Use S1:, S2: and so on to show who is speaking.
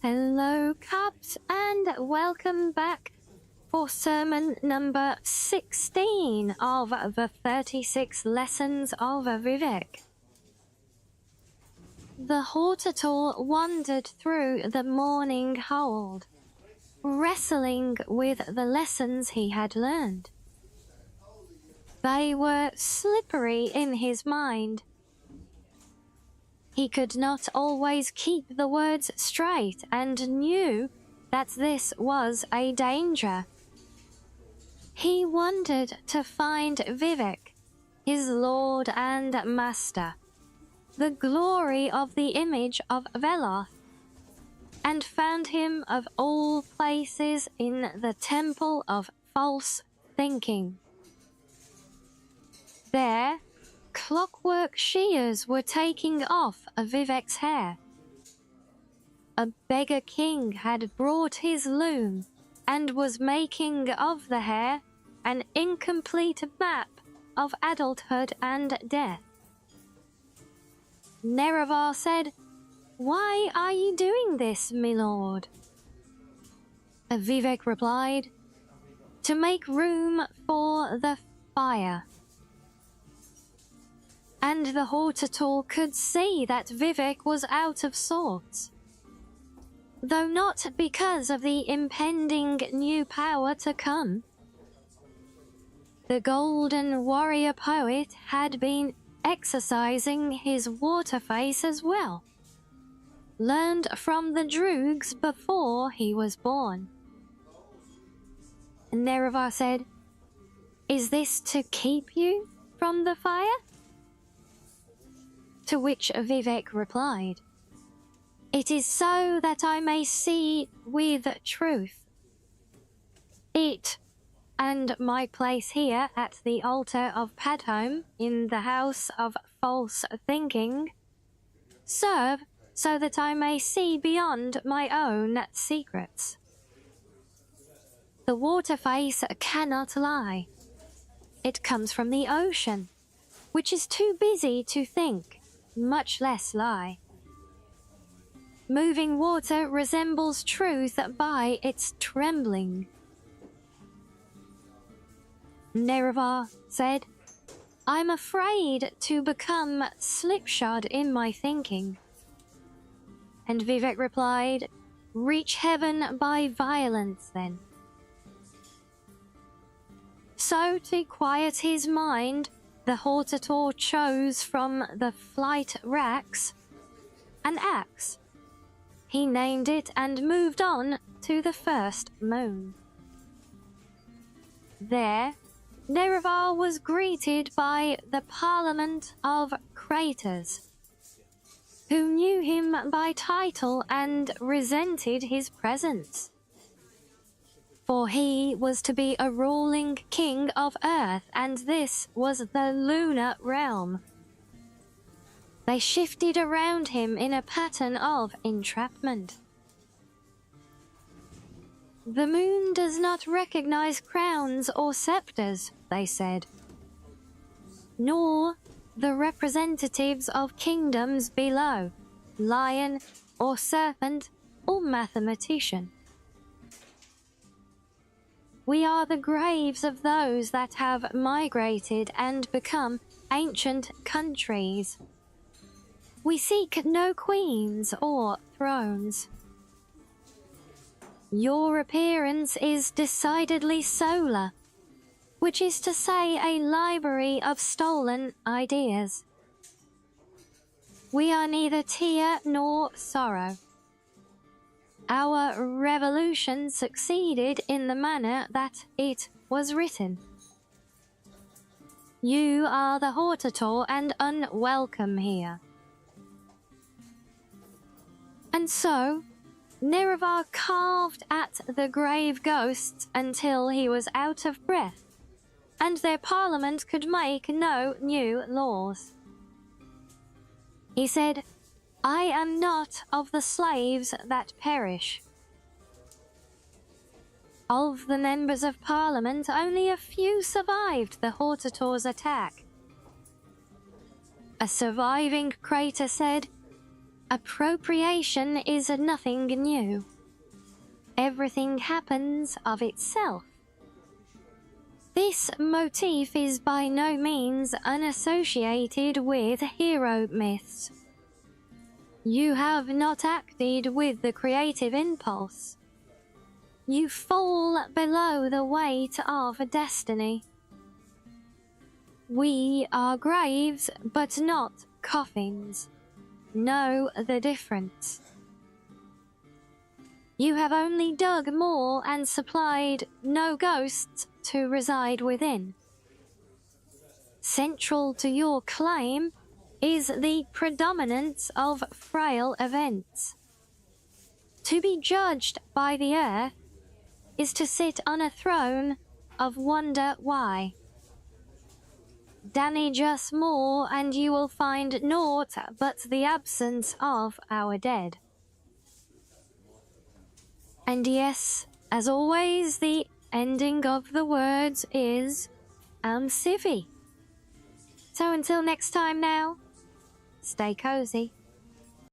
S1: Hello, Cubs, and welcome back for sermon number 16 of the 36 lessons of Vivec. The hortator wandered through the morning hold, wrestling with the lessons he had learned. They were slippery in his mind. He could not always keep the words straight and knew that this was a danger. He wanted to find Vivec, his lord and master, the glory of the image of Veloth, and found him of all places in the temple of false thinking. There, clockwork shears were taking off Vivec's hair. A beggar king had brought his loom and was making of the hair an incomplete map of adulthood and death. Nerevar said, "Why are you doing this, my lord?" Vivec replied, "To make room for the fire." And the hortator could see that Vivec was out of sorts, though not because of the impending new power to come. The golden warrior poet had been exercising his water face as well, learned from the Droogs before he was born. Nerevar said, "Is this to keep you from the fire?" To which Vivec replied, "It is so that I may see with truth. It and my place here at the altar of Padhome in the house of false thinking serve so that I may see beyond my own secrets. The water face cannot lie. It comes from the ocean, which is too busy to think, much less lie. Moving water resembles truth by its trembling." Nerevar said, "I'm afraid to become slipshod in my thinking." And Vivec replied, "Reach heaven by violence, then." So, to quiet his mind, the hortator chose from the flight racks an axe. He named it and moved on to the first moon. There, Nerevar was greeted by the Parliament of Craters, who knew him by title and resented his presence. For he was to be a ruling king of Earth, and this was the lunar realm. They shifted around him in a pattern of entrapment. "The moon does not recognize crowns or scepters," they said, "nor the representatives of kingdoms below, lion or serpent or mathematician. We are the graves of those that have migrated and become ancient countries. We seek no queens or thrones. Your appearance is decidedly solar, which is to say a library of stolen ideas. We are neither tear nor sorrow. Our revolution succeeded in the manner that it was written. You are the hortator and unwelcome here." And so, Nerevar carved at the grave ghosts until he was out of breath, and their parliament could make no new laws. He said, "I am not of the slaves that perish." Of the members of parliament, only a few survived the hortator's attack. A surviving crater said, Appropriation is nothing new. Everything happens of itself. This motif is by no means unassociated with hero myths. You have not acted with the creative impulse. You fall below the weight of destiny. We are graves, but not coffins. Know the difference. You have only dug more and supplied no ghosts to reside within. Central to your claim is the predominance of frail events. To be judged by the earth is to sit on a throne of wonder why. Damage us more and you will find naught but the absence of our dead. And yes, as always, the ending of the words is civvy. So until next time now, stay cozy.